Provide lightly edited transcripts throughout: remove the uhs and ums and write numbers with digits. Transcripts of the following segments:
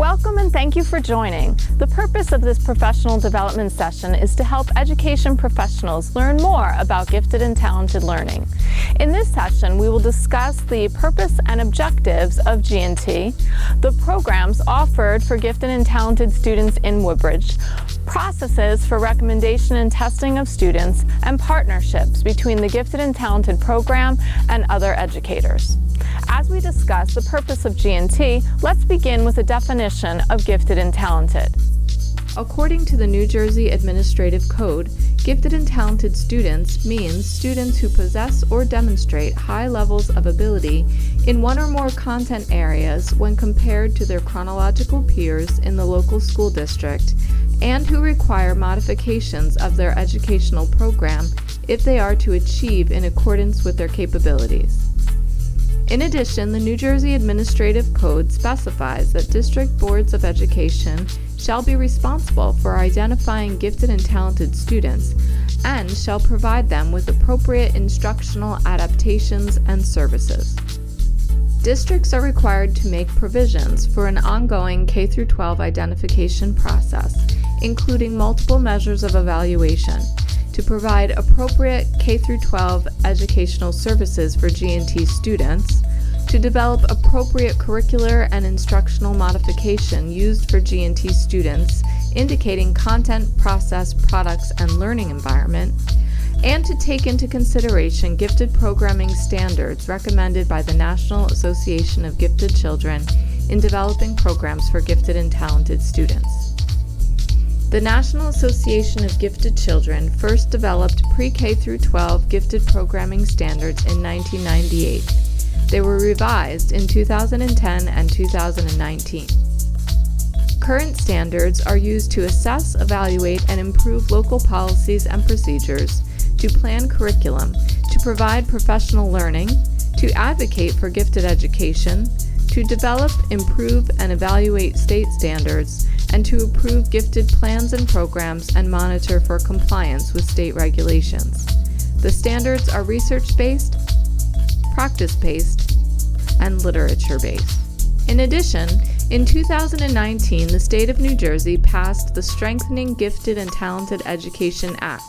Welcome and thank you for joining. The purpose of this professional development session is to help education professionals learn more about gifted and talented learning. In this session, we will discuss the purpose and objectives of G&T, the programs offered for gifted and talented students in Woodbridge, processes for recommendation and testing of students, and partnerships between the gifted and talented program and other educators. As we discuss the purpose of G&T, let's begin with a definition of gifted and talented. According to the New Jersey Administrative Code, gifted and talented students means students who possess or demonstrate high levels of ability in one or more content areas when compared to their chronological peers in the local school district, and who require modifications of their educational program if they are to achieve in accordance with their capabilities. In addition, the New Jersey Administrative Code specifies that district boards of education shall be responsible for identifying gifted and talented students and shall provide them with appropriate instructional adaptations and services. Districts are required to make provisions for an ongoing K-12 identification process, including multiple measures of evaluation, to provide appropriate K-12 educational services for G&T students, to develop appropriate curricular and instructional modification used for G&T students, indicating content, process, products, and learning environment, and to take into consideration gifted programming standards recommended by the National Association of Gifted Children in developing programs for gifted and talented students. The National Association of Gifted Children first developed pre-K through 12 gifted programming standards in 1998. They were revised in 2010 and 2019. Current standards are used to assess, evaluate, and improve local policies and procedures, to plan curriculum, to provide professional learning, to advocate for gifted education, to develop, improve, and evaluate state standards, and to approve gifted plans and programs and monitor for compliance with state regulations. The standards are research-based, practice-based, and literature-based. In addition, in 2019, the state of New Jersey passed the Strengthening Gifted and Talented Education Act,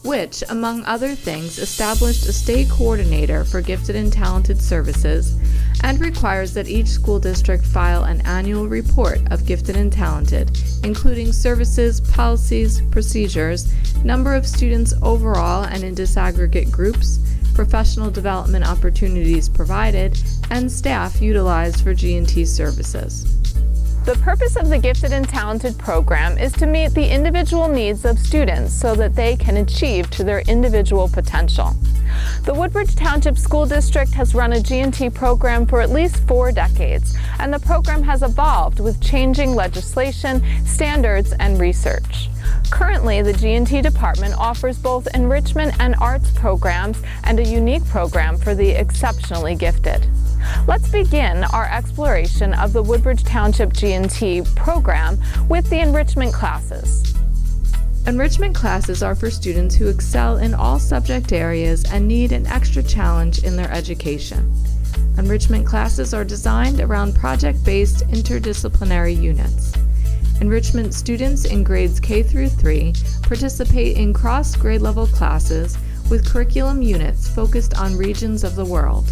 which, among other things, established a state coordinator for gifted and talented services and requires that each school district file an annual report of gifted and talented, including services, policies, procedures, number of students overall and in disaggregate groups, professional development opportunities provided, and staff utilized for G&T services. The purpose of the Gifted and Talented program is to meet the individual needs of students so that they can achieve to their individual potential. The Woodbridge Township School District has run a G&T program for at least 4 decades, and the program has evolved with changing legislation, standards, and research. Currently, the G&T department offers both enrichment and arts programs and a unique program for the exceptionally gifted. Let's begin our exploration of the Woodbridge Township G&T program with the enrichment classes. Enrichment classes are for students who excel in all subject areas and need an extra challenge in their education. Enrichment classes are designed around project-based interdisciplinary units. Enrichment students in grades K through 3 participate in cross-grade level classes with curriculum units focused on regions of the world.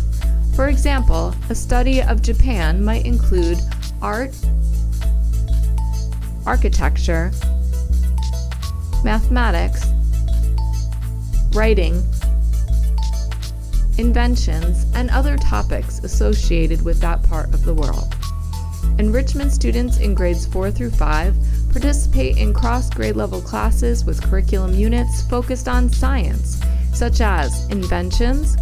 For example, a study of Japan might include art, architecture, mathematics, writing, inventions, and other topics associated with that part of the world. Enrichment students in grades 4 through 5 participate in cross-grade level classes with curriculum units focused on science, such as inventions,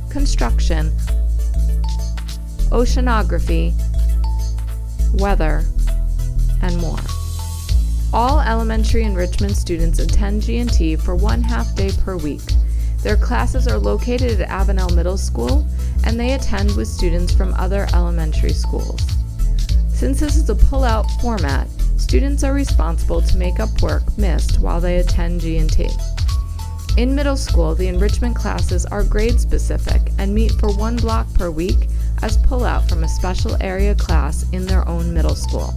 construction, oceanography, weather, and more. All elementary enrichment students attend G&T for 1 half-day per week. Their classes are located at Avenel Middle School, and they attend with students from other elementary schools. Since this is a pull-out format, students are responsible to make up work missed while they attend G&T. In middle school, the enrichment classes are grade-specific and meet for 1 block per week as pullout from a special area class in their own middle school.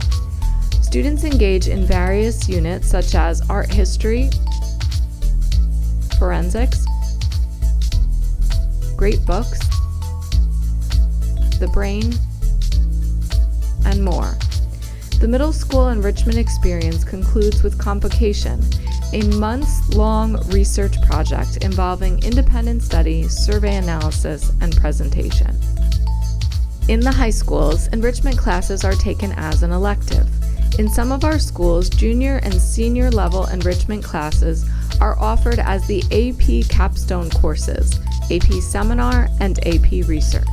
Students engage in various units such as art history, forensics, great books, the brain, and more. The middle school enrichment experience concludes with Convocation, a months-long research project involving independent study, survey analysis, and presentation. In the high schools, enrichment classes are taken as an elective. In some of our schools, junior and senior level enrichment classes are offered as the AP capstone courses, AP Seminar, and AP Research.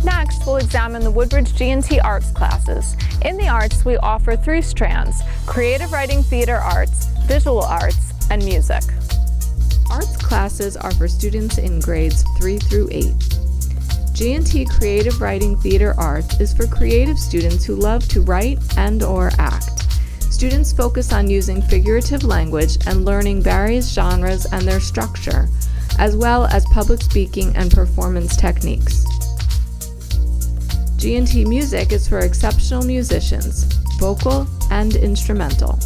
Next, we'll examine the Woodbridge G&T Arts classes. In the arts, we offer 3 strands: creative writing, theater arts, visual arts, and music. Arts classes are for students in grades 3 through 8. G&T Creative Writing Theater Arts is for creative students who love to write and/or act. Students focus on using figurative language and learning various genres and their structure, as well as public speaking and performance techniques. G&T Music is for exceptional musicians, vocal and instrumental,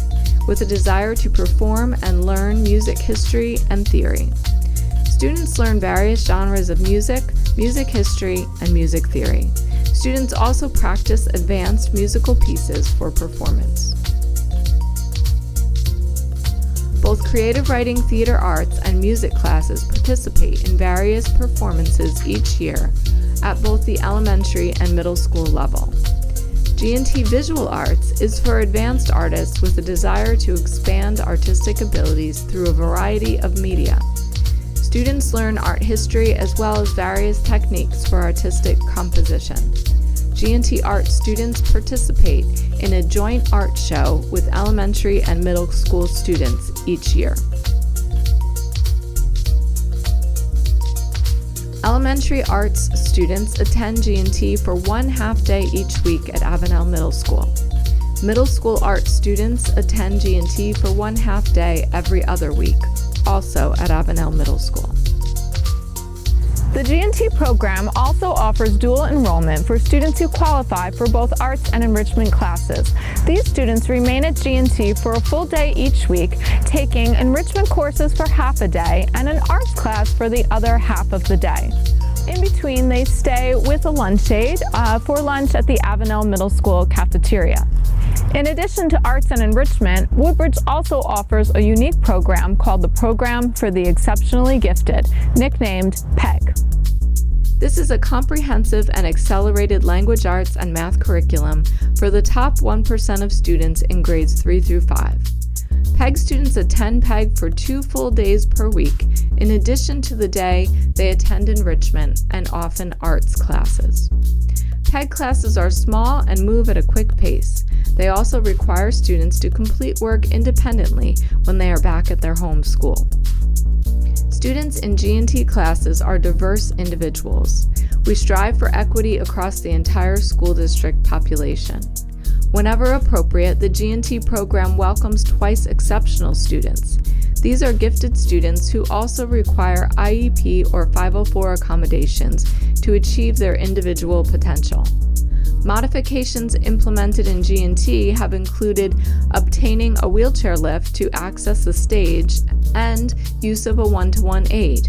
with a desire to perform and learn music history and theory. Students learn various genres of music, music history, and music theory. Students also practice advanced musical pieces for performance. Both creative writing theater arts and music classes participate in various performances each year at both the elementary and middle school level. G&T Visual Arts is for advanced artists with a desire to expand artistic abilities through a variety of media. Students learn art history as well as various techniques for artistic composition. G&T Art students participate in a joint art show with elementary and middle school students each year. Elementary arts students attend G&T for 1 half-day each week at Avenel Middle School. Middle school art students attend G&T for 1 half-day every other week, also at Avenel Middle School. The G&T program also offers dual enrollment for students who qualify for both arts and enrichment classes. These students remain at G&T for a full day each week, taking enrichment courses for half a day and an arts class for the other half of the day. In between, they stay with a lunch aide for lunch at the Avenel Middle School cafeteria. In addition to arts and enrichment, Woodbridge also offers a unique program called the Program for the Exceptionally Gifted, nicknamed PEG. This is a comprehensive and accelerated language arts and math curriculum for the top 1% of students in grades 3 through 5. PEG students attend PEG for 2 full days per week, in addition to the day they attend enrichment and often arts classes. PEG classes are small and move at a quick pace. They also require students to complete work independently when they are back at their home school. Students in G&T classes are diverse individuals. We strive for equity across the entire school district population. Whenever appropriate, the G&T program welcomes twice exceptional students. These are gifted students who also require IEP or 504 accommodations to achieve their individual potential. Modifications implemented in G&T have included obtaining a wheelchair lift to access the stage and use of a one-to-one aide,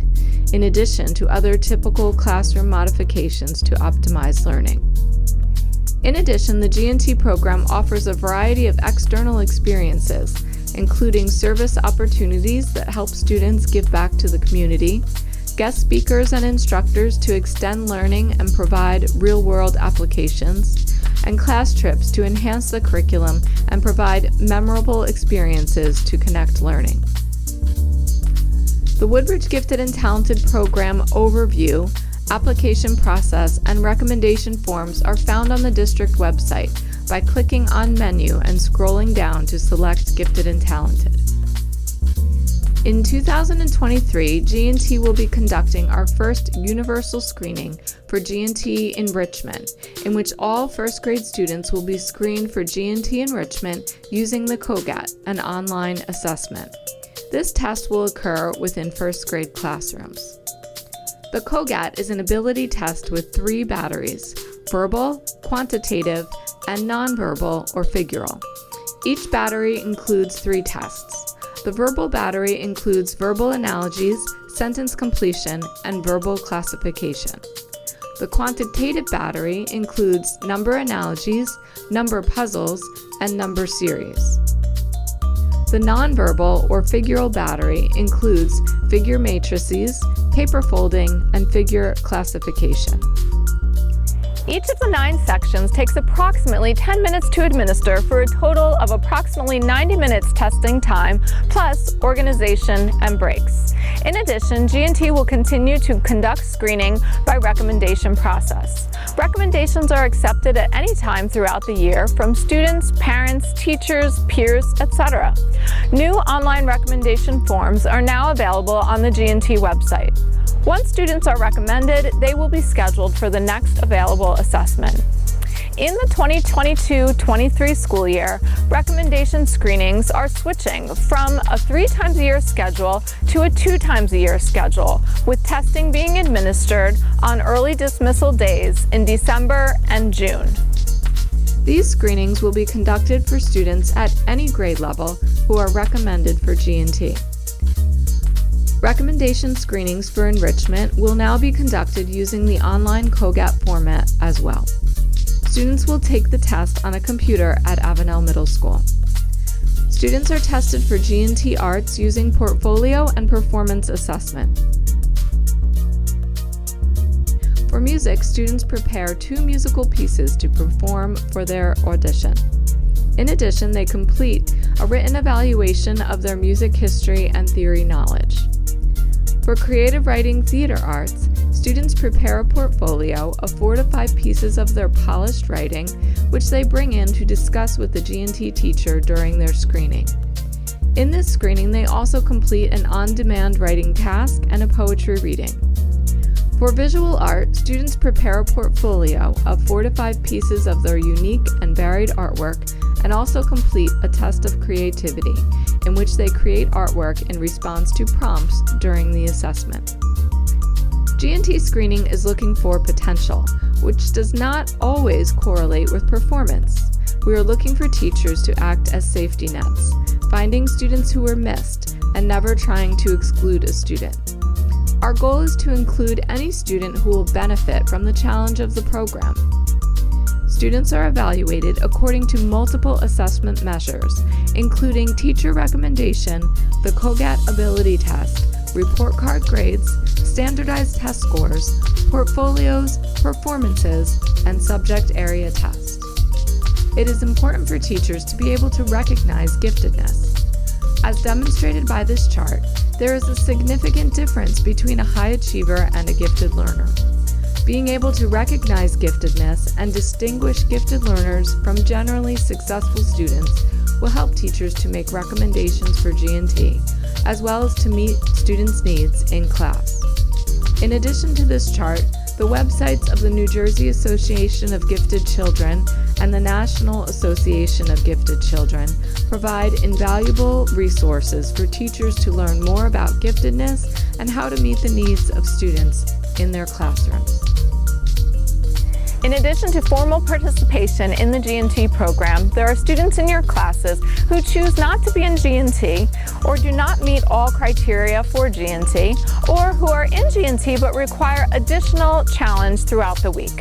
in addition to other typical classroom modifications to optimize learning. In addition, the G&T program offers a variety of external experiences, including service opportunities that help students give back to the community, guest speakers and instructors to extend learning and provide real-world applications, and class trips to enhance the curriculum and provide memorable experiences to connect learning. The Woodbridge Gifted and Talented Program overview, application process, and recommendation forms are found on the district website by clicking on Menu and scrolling down to select Gifted and Talented. In 2023, G&T will be conducting our first universal screening for G&T Enrichment, in which all first grade students will be screened for G&T Enrichment using the COGAT, an online assessment. This test will occur within first grade classrooms. The COGAT is an ability test with 3 batteries: verbal, quantitative, and nonverbal or figural. Each battery includes 3 tests. The verbal battery includes verbal analogies, sentence completion, and verbal classification. The quantitative battery includes number analogies, number puzzles, and number series. The nonverbal or figural battery includes figure matrices, paper folding, and figure classification. Each of the 9 sections takes approximately 10 minutes to administer for a total of approximately 90 minutes testing time, plus organization and breaks. In addition, G&T will continue to conduct screening by recommendation process. Recommendations are accepted at any time throughout the year from students, parents, teachers, peers, etc. New online recommendation forms are now available on the G&T website. Once students are recommended, they will be scheduled for the next available assessment. In the 2022-23 school year, recommendation screenings are switching from a 3 times a year schedule to a 2 times a year schedule, with testing being administered on early dismissal days in December and June. These screenings will be conducted for students at any grade level who are recommended for G&T. Recommendation screenings for enrichment will now be conducted using the online COGAT format as well. Students will take the test on a computer at Avenel Middle School. Students are tested for G&T Arts using portfolio and performance assessment. For music, students prepare 2 musical pieces to perform for their audition. In addition, they complete a written evaluation of their music history and theory knowledge. For creative writing theater arts, students prepare a portfolio of 4 to 5 pieces of their polished writing, which they bring in to discuss with the G&T teacher during their screening. In this screening, they also complete an on-demand writing task and a poetry reading. For visual art, students prepare a portfolio of 4 to 5 pieces of their unique and varied artwork and also complete a test of creativity, in which they create artwork in response to prompts during the assessment. G&T screening is looking for potential, which does not always correlate with performance. We are looking for teachers to act as safety nets, finding students who were missed and never trying to exclude a student. Our goal is to include any student who will benefit from the challenge of the program. Students are evaluated according to multiple assessment measures, including teacher recommendation, the COGAT ability test, report card grades, standardized test scores, portfolios, performances, and subject area tests. It is important for teachers to be able to recognize giftedness. As demonstrated by this chart, there is a significant difference between a high achiever and a gifted learner. Being able to recognize giftedness and distinguish gifted learners from generally successful students will help teachers to make recommendations for G&T, as well as to meet students' needs in class. In addition to this chart, the websites of the New Jersey Association of Gifted Children and the National Association of Gifted Children provide invaluable resources for teachers to learn more about giftedness and how to meet the needs of students in their classrooms. In addition to formal participation in the G&T program, there are students in your classes who choose not to be in G&T or do not meet all criteria for G&T, or who are in G&T but require additional challenge throughout the week.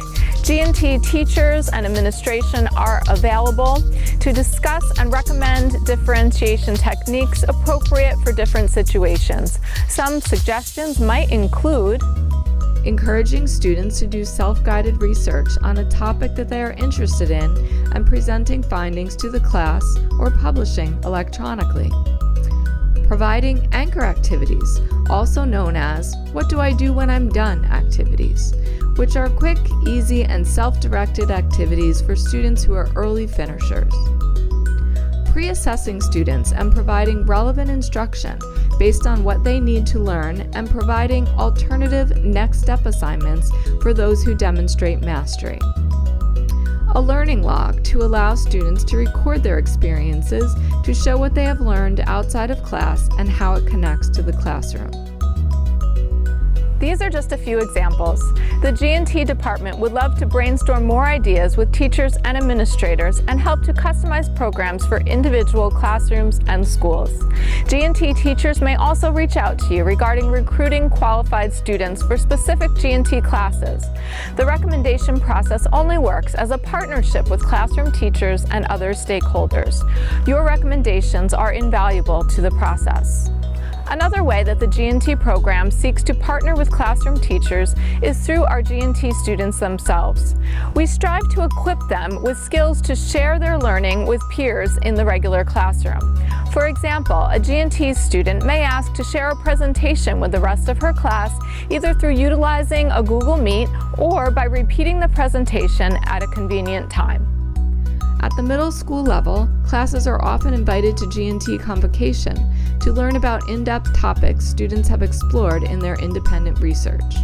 G&T teachers and administration are available to discuss and recommend differentiation techniques appropriate for different situations. Some suggestions might include encouraging students to do self-guided research on a topic that they are interested in and presenting findings to the class or publishing electronically. Providing anchor activities, also known as "What do I do when I'm done?" activities, which are quick, easy, and self-directed activities for students who are early finishers. Pre-assessing students and providing relevant instruction based on what they need to learn and providing alternative next step assignments for those who demonstrate mastery. A learning log to allow students to record their experiences to show what they have learned outside of class and how it connects to the classroom. These are just a few examples. The G&T department would love to brainstorm more ideas with teachers and administrators and help to customize programs for individual classrooms and schools. G&T teachers may also reach out to you regarding recruiting qualified students for specific G&T classes. The recommendation process only works as a partnership with classroom teachers and other stakeholders. Your recommendations are invaluable to the process. Another way that the G&T program seeks to partner with classroom teachers is through our G&T students themselves. We strive to equip them with skills to share their learning with peers in the regular classroom. For example, a G&T student may ask to share a presentation with the rest of her class, either through utilizing a Google Meet or by repeating the presentation at a convenient time. At the middle school level, classes are often invited to G&T Convocation to learn about in-depth topics students have explored in their independent research.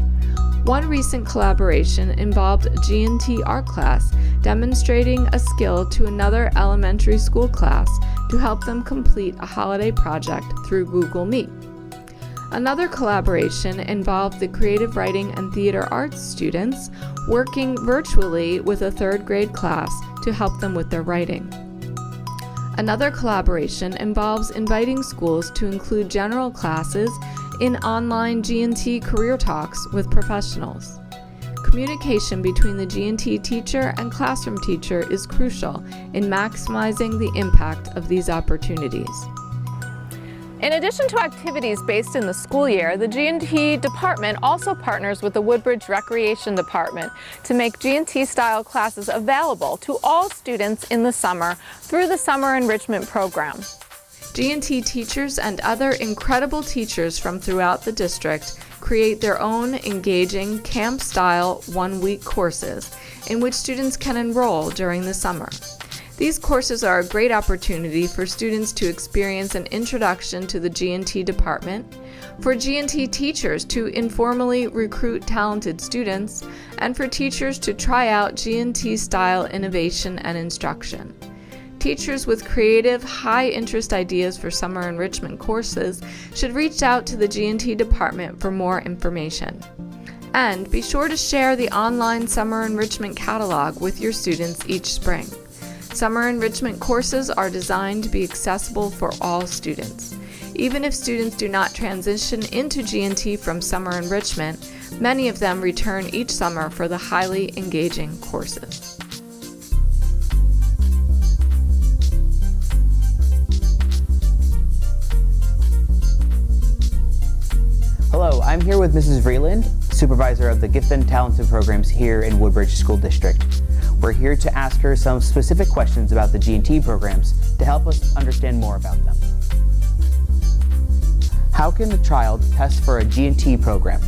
One recent collaboration involved a G&T art class demonstrating a skill to another elementary school class to help them complete a holiday project through Google Meet. Another collaboration involved the creative writing and theater arts students working virtually with a third grade class to help them with their writing. Another collaboration involves inviting schools to include general classes in online G&T career talks with professionals. Communication between the G&T teacher and classroom teacher is crucial in maximizing the impact of these opportunities. In addition to activities based in the school year, the G&T department also partners with the Woodbridge Recreation Department to make G&T style classes available to all students in the summer through the Summer Enrichment program. G&T teachers and other incredible teachers from throughout the district create their own engaging camp-style one-week courses in which students can enroll during the summer. These courses are a great opportunity for students to experience an introduction to the G&T department, for G&T teachers to informally recruit talented students, and for teachers to try out G&T style innovation and instruction. Teachers with creative, high-interest ideas for summer enrichment courses should reach out to the G&T department for more information. And be sure to share the online summer enrichment catalog with your students each spring. Summer enrichment courses are designed to be accessible for all students. Even if students do not transition into G&T from summer enrichment, many of them return each summer for the highly engaging courses. Hello, I'm here with Mrs. Vreeland, supervisor of the Gifted and Talented programs here in Woodbridge School District. We're here to ask her some specific questions about the G&T programs to help us understand more about them. How can a child test for a G&T program?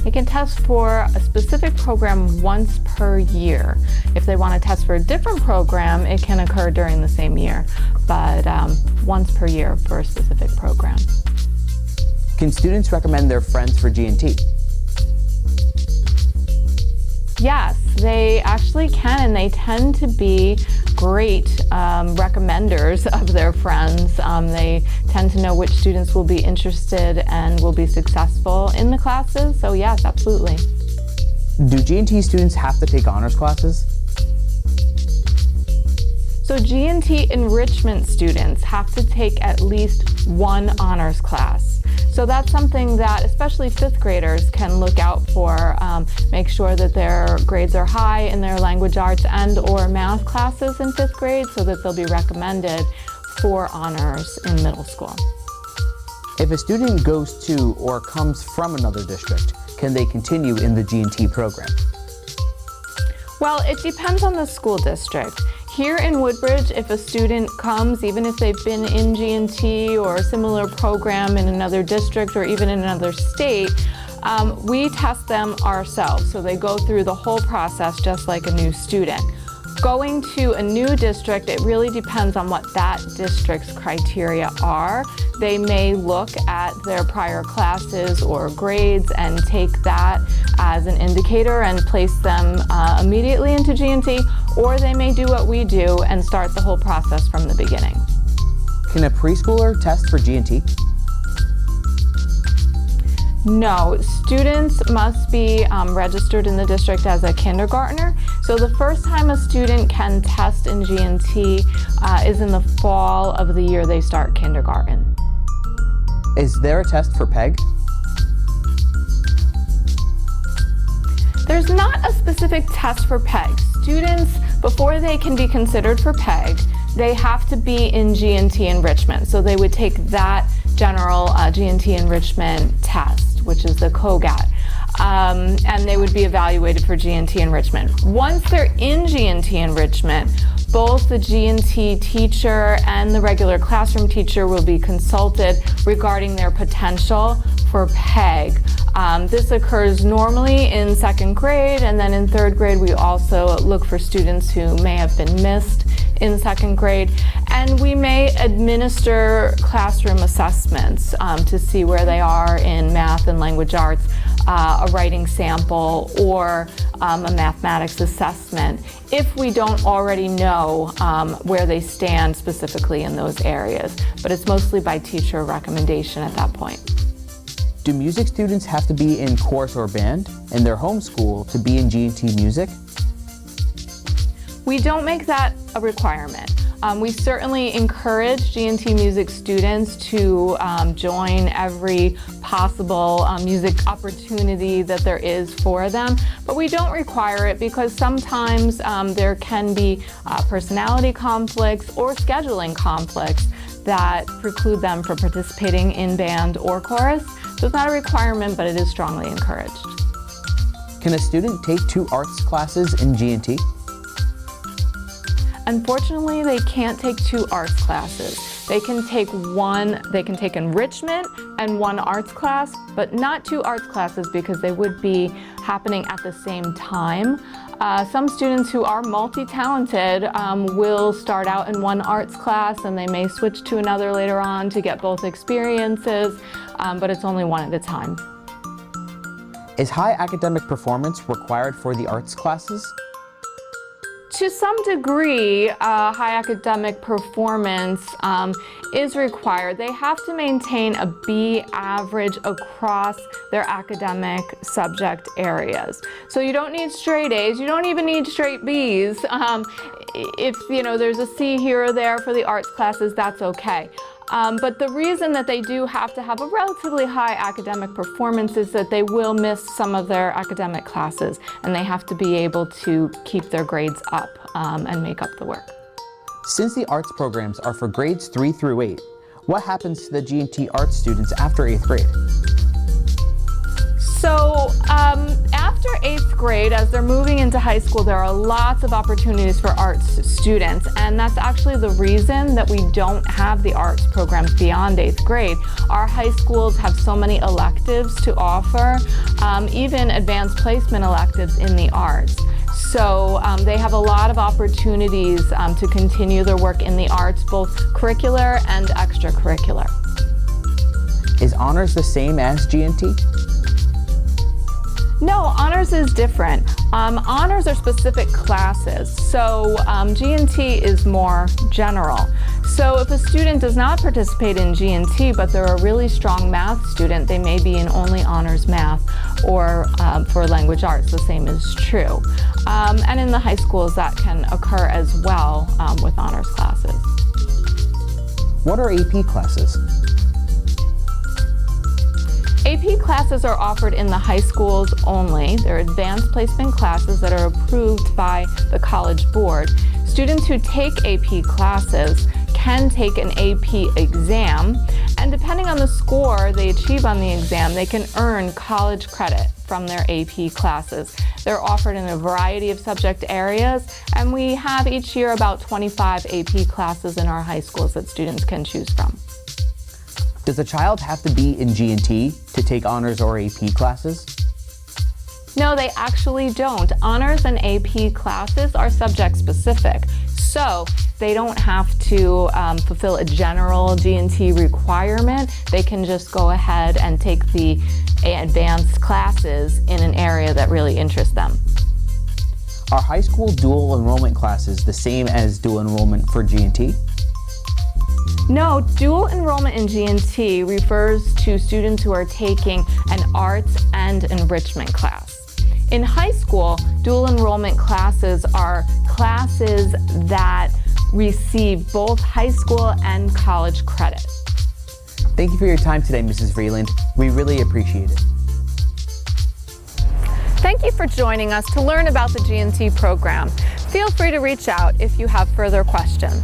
They can test for a specific program once per year. If they want to test for a different program, it can occur during the same year, but once per year for a specific program. Can students recommend their friends for G&T? Yes, they actually can, and they tend to be great recommenders of their friends. They tend to know which students will be interested and will be successful in the classes, so yes, absolutely. Do G&T students have to take honors classes? So G&T enrichment students have to take at least one honors class. So that's something that especially fifth graders can look out for. Make sure that their grades are high in their language arts and or math classes in fifth grade so that they'll be recommended for honors in middle school. If a student goes to or comes from another district, can they continue in the G&T program? Well, it depends on the school district. Here in Woodbridge, if a student comes, even if they've been in G&T or a similar program in another district or even in another state, we test them ourselves. So they go through the whole process just like a new student. Going to a new district, it really depends on what that district's criteria are. They may look at their prior classes or grades and take that as an indicator and place them immediately into G&T, or they may do what we do and start the whole process from the beginning. Can a preschooler test for G&T? No, students must be registered in the district as a kindergartner. So the first time a student can test in G&T is in the fall of the year they start kindergarten. Is there a test for PEG? There's not a specific test for PEG. Students, before they can be considered for PEG, they have to be in G&T enrichment. So they would take that general G&T enrichment test, which is the COGAT, and they would be evaluated for G&T enrichment. Once they're in G&T enrichment, both the G&T teacher and the regular classroom teacher will be consulted regarding their potential for PEG. This occurs normally in second grade, and then in third grade we also look for students who may have been missed in second grade, and we may administer classroom assessments to see where they are in math and language arts, a writing sample, or a mathematics assessment if we don't already know where they stand specifically in those areas. But it's mostly by teacher recommendation at that point. Do music students have to be in chorus or band in their home school to be in G&T music? We don't make that a requirement. We certainly encourage G&T music students to join every possible music opportunity that there is for them, but we don't require it because sometimes there can be personality conflicts or scheduling conflicts that preclude them from participating in band or chorus. So it's not a requirement, but it is strongly encouraged. Can a student take 2 arts classes in G&T? Unfortunately, they can't take 2 arts classes. They can take enrichment and 1 arts class, but not 2 arts classes because they would be happening at the same time. Some students who are multi-talented will start out in 1 arts class and they may switch to another later on to get both experiences, but it's only 1 at a time. Is high academic performance required for the arts classes? To some degree, high academic performance is required. They have to maintain a B average across their academic subject areas. So you don't need straight A's, you don't even need straight B's. If there's a C here or there for the arts classes, that's okay. But the reason that they do have to have a relatively high academic performance is that they will miss some of their academic classes, and they have to be able to keep their grades up and make up the work. Since the arts programs are for grades 3 through 8, what happens to the G&T arts students after 8th grade? So after 8th grade, as they're moving into high school, there are lots of opportunities for arts students, and that's actually the reason that we don't have the arts programs beyond 8th grade. Our high schools have so many electives to offer, even advanced placement electives in the arts. So they have a lot of opportunities to continue their work in the arts, both curricular and extracurricular. Is honors the same as G&T? No, honors is different. Honors are specific classes, so G&T is more general. So if a student does not participate in G&T, but they're a really strong math student, they may be in only honors math, or for language arts, the same is true. And in the high schools, that can occur as well with honors classes. What are AP classes? AP classes are offered in the high schools only. They're advanced placement classes that are approved by the College Board. Students who take AP classes can take an AP exam, and depending on the score they achieve on the exam, they can earn college credit from their AP classes. They're offered in a variety of subject areas, and we have each year about 25 AP classes in our high schools that students can choose from. Does a child have to be in G&T to take honors or AP classes? No, they actually don't. Honors and AP classes are subject specific, so they don't have to fulfill a general G&T requirement. They can just go ahead and take the advanced classes in an area that really interests them. Are high school dual enrollment classes the same as dual enrollment for G&T? No, dual enrollment in G&T refers to students who are taking an arts and enrichment class. In high school, dual enrollment classes are classes that receive both high school and college credit. Thank you for your time today, Mrs. Vreeland. We really appreciate it. Thank you for joining us to learn about the G&T program. Feel free to reach out if you have further questions.